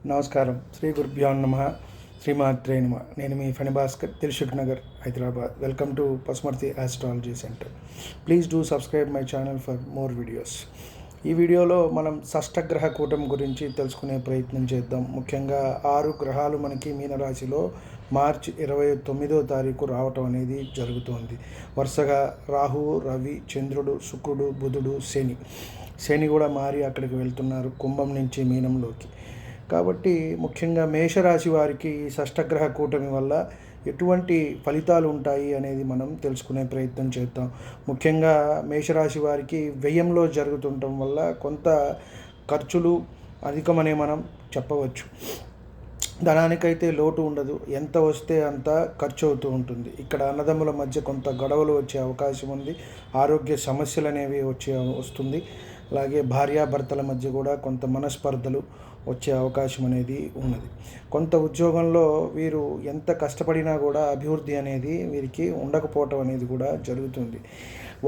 నమస్కారం. శ్రీ గురుభ్యో నమః. శ్రీమాత్రే నమః. నేను మీ Phani Bhaskar, Dilsukhnagar, Hyderabad. Welcome to Pasumarthi astrology centre. Please do subscribe my channel for more videos. ఈ వీడియోలో మనం షష్టగ్రహ కూటమి గురించి తెలుసుకునే ప్రయత్నం చేద్దాం. ముఖ్యంగా 6 గ్రహాలు మనకి మీనరాశిలో మార్చి 29వ తారీఖు రావటం అనేది జరుగుతోంది. వరుసగా రాహువు, రవి, చంద్రుడు, శుక్రుడు, బుధుడు, శని కూడా మారి అక్కడికి వెళ్తున్నారు, కుంభం నుంచి మీనంలోకి. కాబట్టి ముఖ్యంగా మేషరాశి వారికి షష్టగ్రహ కూటమి వల్ల ఎటువంటి ఫలితాలు ఉంటాయి అనేది మనం తెలుసుకునే ప్రయత్నం చేద్దాం. ముఖ్యంగా మేషరాశి వారికి వ్యయంలో జరుగుతుండటం వల్ల కొంత ఖర్చులు అధికమనే మనం చెప్పవచ్చు. ధనానికైతే లోటు ఉండదు, ఎంత వస్తే అంత ఖర్చు అవుతూ ఉంటుంది. ఇక్కడ అన్నదమ్ముల మధ్య కొంత గొడవలు వచ్చే అవకాశం ఉంది, ఆరోగ్య సమస్యలు అనేవి వస్తుంది. అలాగే భార్యాభర్తల మధ్య కూడా కొంత మనస్పర్ధలు వచ్చే అవకాశం అనేది ఉన్నది. కొంత ఉద్యోగంలో వీరు ఎంత కష్టపడినా కూడా అభివృద్ధి అనేది వీరికి ఉండకపోవటం అనేది కూడా జరుగుతుంది.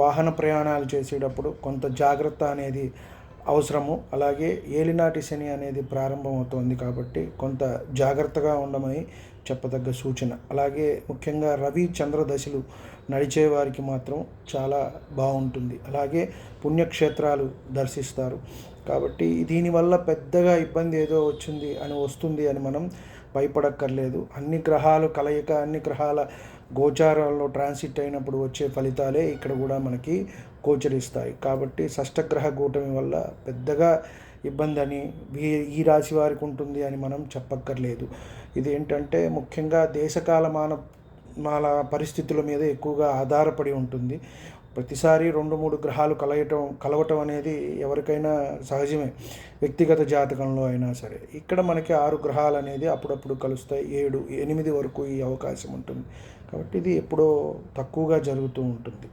వాహన ప్రయాణాలు చేసేటప్పుడు కొంత జాగ్రత్త అనేది అవసరము. అలాగే ఏలినాటి శని అనేది ప్రారంభమవుతోంది కాబట్టి కొంత జాగ్రత్తగా ఉండమని చెప్పదగ్గ సూచన. అలాగే ముఖ్యంగా రవి చంద్ర దశలు నడిచే వారికి మాత్రం చాలా బాగుంటుంది. అలాగే పుణ్యక్షేత్రాలు దర్శిస్తారు. కాబట్టి దీనివల్ల పెద్దగా ఇబ్బంది ఏదో వస్తుంది అని మనం భయపడక్కర్లేదు. అన్ని గ్రహాలు కలయిక, అన్ని గ్రహాల గోచారాల్లో ట్రాన్సిట్ అయినప్పుడు వచ్చే ఫలితాలే ఇక్కడ కూడా మనకి గోచరిస్తాయి. కాబట్టి షష్టగ్రహ కూటమి వల్ల పెద్దగా ఇబ్బంది అని ఈ రాశి వారికి ఉంటుంది అని మనం చెప్పక్కర్లేదు. ఇది ఏంటంటే ముఖ్యంగా దేశకాలమాన పరిస్థితుల మీద ఎక్కువగా ఆధారపడి ఉంటుంది. ప్రతిసారి 2-3 గ్రహాలు కలవటం అనేది ఎవరికైనా సహజమే, వ్యక్తిగత జాతకంలో అయినా సరే. ఇక్కడ మనకి 6 గ్రహాలు అనేది అప్పుడప్పుడు కలుస్తాయి, 7-8 వరకు ఈ అవకాశం ఉంటుంది. కాబట్టి ఇది ఎప్పుడో తక్కువగా జరుగుతూ ఉంటుంది.